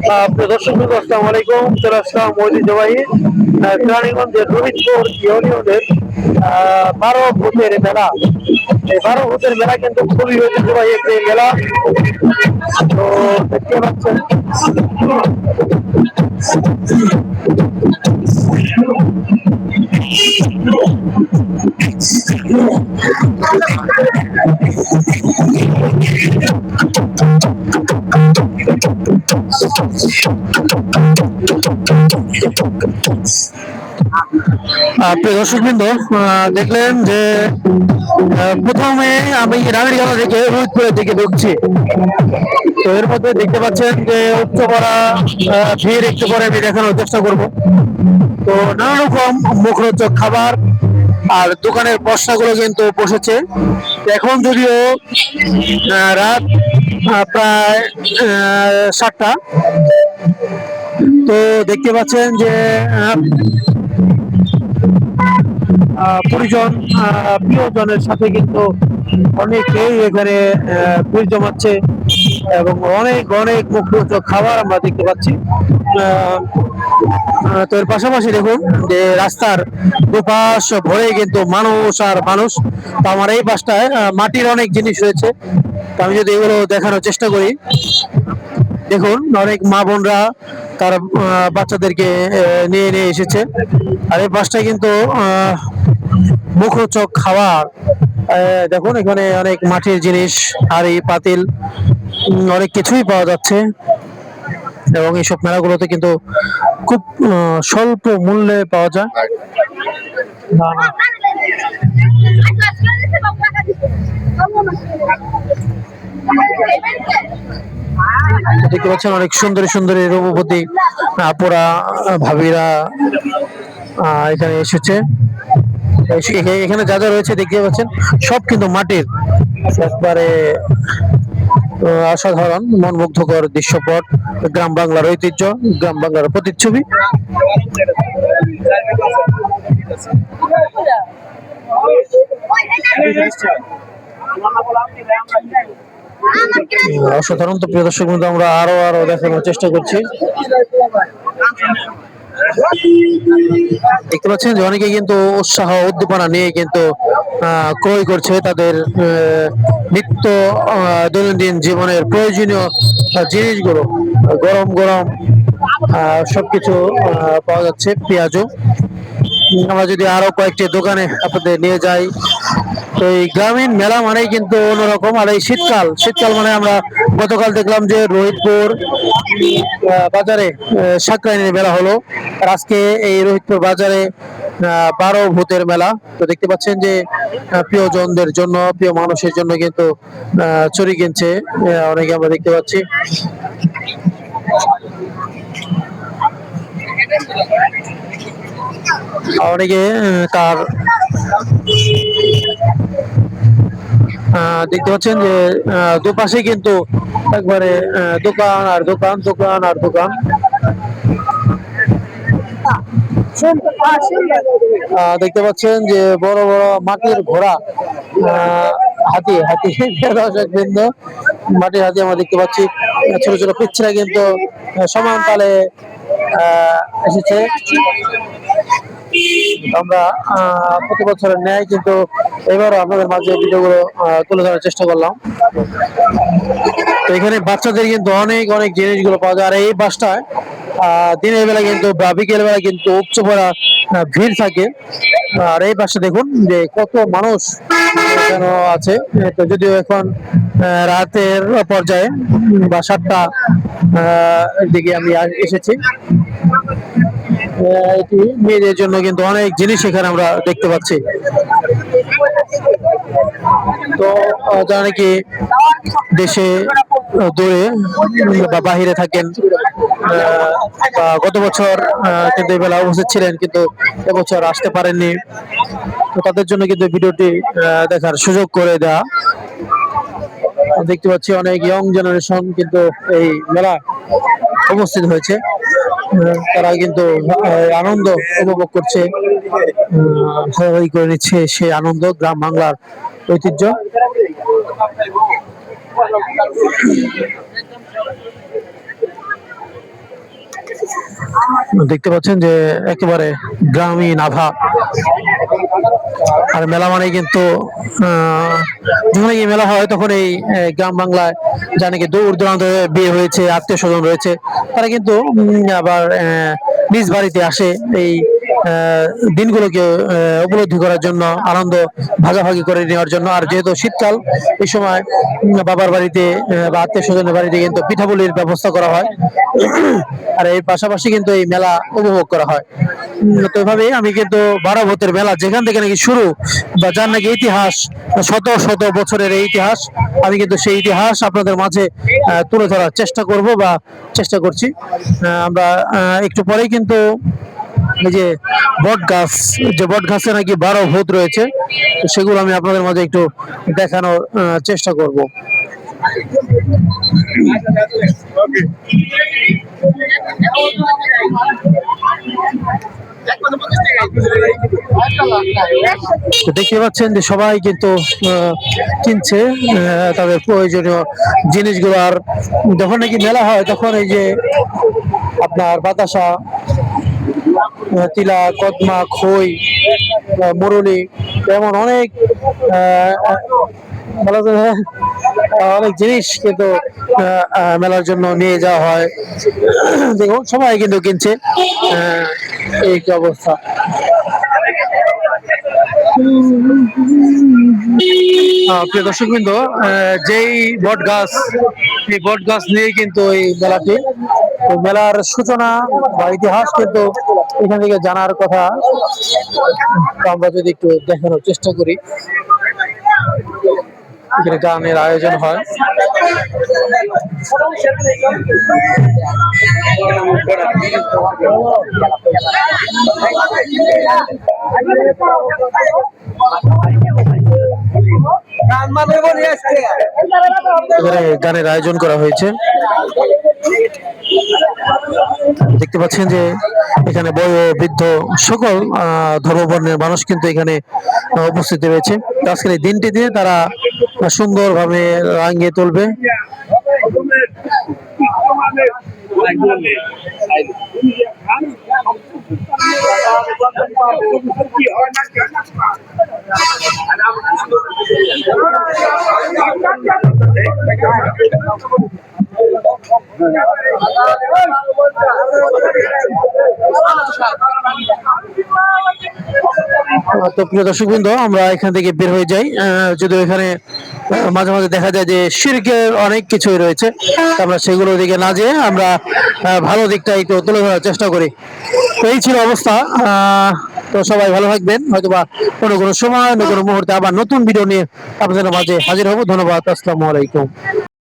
প্রিয় দর্শক বন্ধু, আসসালামু আলাইকুম। চলে আসলাম ঐতিহ্যবাহী কেরানীগঞ্জের রোহিতপুর ইউনিয়নের 12 ভূতের মেলা। এই 12 ভূতের মেলা কিন্তু খুবই ঐতিহ্যবাহী একটি মেলা। তো দেখতে পাচ্ছেন প্রিয় দর্শকবৃন্দ, দেখলেন যে প্রথমে আমি রানীরগাঁও থেকে রোহিতপুরের দিকে ঢুকছি। তো এর মধ্যে দেখতে পাচ্ছেন যে উচ্চ করা ভিড় একটু পরে আমি দেখানোর চেষ্টা করব। তো নানা রকম মুখরোচক খাবার আর দোকানের পসরাগুলো কিন্তু বসেছে। এখন যদিও রাত প্রায় 7টা। তো দেখতে পাচ্ছেন যে পরিজন প্রিয়জনের সাথে কিন্তু অনেকেই এখানে ভিড় জমাচ্ছে এবং অনেক অনেক মুখরোচক খাবার আমরা দেখতে পাচ্ছি। তো এর পাশাপাশি দেখুন যে রাস্তার দুপাশ ভরে কিন্তু মানুষ আর মানুষ। তো আমার এই পাশটায় মাটির অনেক জিনিস রয়েছে। তো আমি যদি এগুলো দেখানোর চেষ্টা করি, দেখুন অনেক মা বোনরা তার বাচ্চাদেরকে নিয়ে নিয়ে এসেছে। আর এই পাশটায় কিন্তু মুখরোচক খাবার। দেখুন এখানে অনেক মাটির জিনিস, হাঁড়ি পাতিল, অনেক কিছুই পাওয়া যাচ্ছে। এবং এইসব মেলাগুলোতে কিন্তু খুব স্বল্প মূল্যে পাওয়া যায়। দেখতে পাচ্ছেন অনেক সুন্দরী সুন্দরী রূপবতী আপুরা ভাবিরা এখানে এসেছে। এখানে যা যা রয়েছে দেখতে পাচ্ছেন সব কিন্তু মাটির, একবারে অসাধারণ মনমুগ্ধকর দৃশ্যপট। গ্রাম বাংলার ঐতিহ্য, গ্রাম বাংলার প্রতিচ্ছবি। অসাধারণ। তো প্রিয় দর্শক বন্ধু, আমরা আরো আরো দেখানোর চেষ্টা করছি। দেখতে পাচ্ছেন যে অনেকে কিন্তু উৎসাহ উদ্দীপনা নিয়ে কিন্তু ক্রয় করছে তাদের নিত্য দৈনন্দিন জীবনের প্রয়োজনীয় জিনিসগুলো। গরম গরম সবকিছু পাওয়া যাচ্ছে, পেঁয়াজও। আমরা যদি আরো কয়েকটি দোকানে আপনাদের নিয়ে যাই, তো এই গ্রামীণ মেলা মানেই কিন্তু অন্যরকম। আর এই শীতকাল, শীতকাল মানে আমরা গতকাল দেখলাম যে রোহিতপুর বাজারে সাকরাইনের মেলা হলো। আর আজকে এই রোহিতপুর বাজারে 12 ভূতের মেলা। তো দেখতে পাচ্ছেন যে প্রিয়জনদের জন্য, প্রিয় মানুষের জন্য কিন্তু চুরি কিনছে অনেকে, আমরা দেখতে পাচ্ছি। অনেকে তার দেখতে পাচ্ছেন যে দুপাশে কিন্তু একবারে দোকান আর দোকান, দোকান আর দোকান। দেখতে পাচ্ছেন যে বড় বড় মাটির ঘোড়া, হাতি হাতি দর্শক বৃন্দ, মাটির হাতি আমরা দেখতে পাচ্ছি। ছোট ছোট পিচ্ছিরা কিন্তু সমান তালে এসেছে। আমরা প্রতি বছরের ন্যায় কিন্তু এবারও আপনাদের মাঝে ভিডিওগুলো তুলে ধরার চেষ্টা করলাম। তো এখানে বাচ্চাদের কিন্তু অনেক অনেক জিনিসগুলো পাওয়া যায়। আর এই বাসটায় দিনের বেলা কিন্তু বা বিকেল বেলা কিন্তু উপচে পড়া ভিড় থাকে। আর এই পাশে দেখুন যে কত মানুষ এখানে আছে। তো যদিও এখন রাতের পর্যায়ে বা 7টা দিকে আমি এসেছি। এটি মেয়েদের জন্য কিন্তু অনেক জিনিস এখানে আমরা দেখতে পাচ্ছি। তো যারা নাকি দেশে দূরে বা বাহিরে থাকেন, বা গত বছর কিন্তু এই বেলা উপস্থিত ছিলেন কিন্তু এবছর আসতে পারেননি, তো তাদের জন্য কিন্তু ভিডিওটি দেখার সুযোগ করে দেওয়া। দেখতে পাচ্ছি অনেক ইয়ং জেনারেশন কিন্তু এই মেলা উপস্থিত হয়েছে। তারা কিন্তু আনন্দ উপভোগ করছে, হই করে নিচ্ছে সেই আনন্দ, গ্রাম বাংলার ঐতিহ্য। দেখতে পাচ্ছেন যে একেবারে গ্রামীণ আভা। আর মেলা মানে কিন্তু যখন এই মেলা হয় তখন এই গ্রাম বাংলায় যা নাকি দূর দূরান্ত বিয়ে হয়েছে, আত্মীয় স্বজন রয়েছে, তারা কিন্তু আবার নিজ বাড়িতে আসে এই দিনগুলোকে উপলব্ধি করার জন্য, আনন্দ ভাগাভাগি করে নেওয়ার জন্য। আর যেহেতু শীতকাল, এই সময় বাবার বাড়িতে বা আত্মীয় স্বজনের বাড়িতে কিন্তু পিঠাপুলির ব্যবস্থা করা হয়। আর এর পাশাপাশি কিন্তু এই মেলা উপভোগ করা হয়। তো এভাবে আমি কিন্তু 12 ভূতের মেলা যেখান থেকে নাকি শুরু, বা যার নাকি ইতিহাস, শত শত বছরের এই ইতিহাস, আমি কিন্তু সেই ইতিহাস আপনাদের মাঝে তুলে ধরার চেষ্টা করব বা চেষ্টা করছি। আমরা একটু পরেই কিন্তু এই যে বট গাছ, যে বট গাছে নাকি 12 ভূত রয়েছে, তো সেগুলো আমি আপনাদের মাঝে একটু দেখানোর চেষ্টা করব। তো দেখতে পাচ্ছেন যে সবাই কিন্তু কিনছে তাদের প্রয়োজনীয় জিনিসগুলো। আর যখন নাকি মেলা হয় তখন এই যে আপনার বাতাসা, তিলা, কদমা, খই, মুরলি, এমন অনেক বলা যায় অনেক জিনিস কিন্তু মেলার জন্য নিয়ে যাওয়া হয়। দেখুন সবাই কিন্তু কিনছে। এই কি অবস্থা! প্রিয় দর্শক বৃন্দ, যেই বট গাছ, এই বট গাছ নিয়ে কিন্তু এই মেলাটি, এই মেলার সূচনা বা ইতিহাস কিন্তু এখান থেকে জানার কথা। তো আমরা যদি একটু দেখানোর চেষ্টা করি, এখানে গানের আয়োজন হয়। এখানে গানের আয়োজন করা হয়েছে। দেখতে পাচ্ছেন যে এখানে বয় বৃদ্ধ সকল ধর্মবর্ণের মানুষ কিন্তু এখানে উপস্থিত রয়েছে। আজকের এই দিনটি দিয়ে তারা সুন্দরভাবে রাঙিয়ে তুলবে। তো প্রিয় দর্শক বৃন্দ, আমরা এখান থেকে বের হয়ে যাই। যদিও এখানে মাঝে মাঝে দেখা যায় যে শিরকের অনেক কিছুই রয়েছে, আমরা সেগুলোর দিকে না যেয়ে আমরা ভালো দিকটা একটু তুলে ধরার চেষ্টা করি। তো এই ছিল অবস্থা। তো সবাই ভালো থাকবেন। হয়তোবা কোনো কোনো সময়, কোনো মুহূর্তে আবার নতুন ভিডিও নিয়ে আপনাদের মাঝে হাজির হব। ধন্যবাদ। আসসালামু আলাইকুম।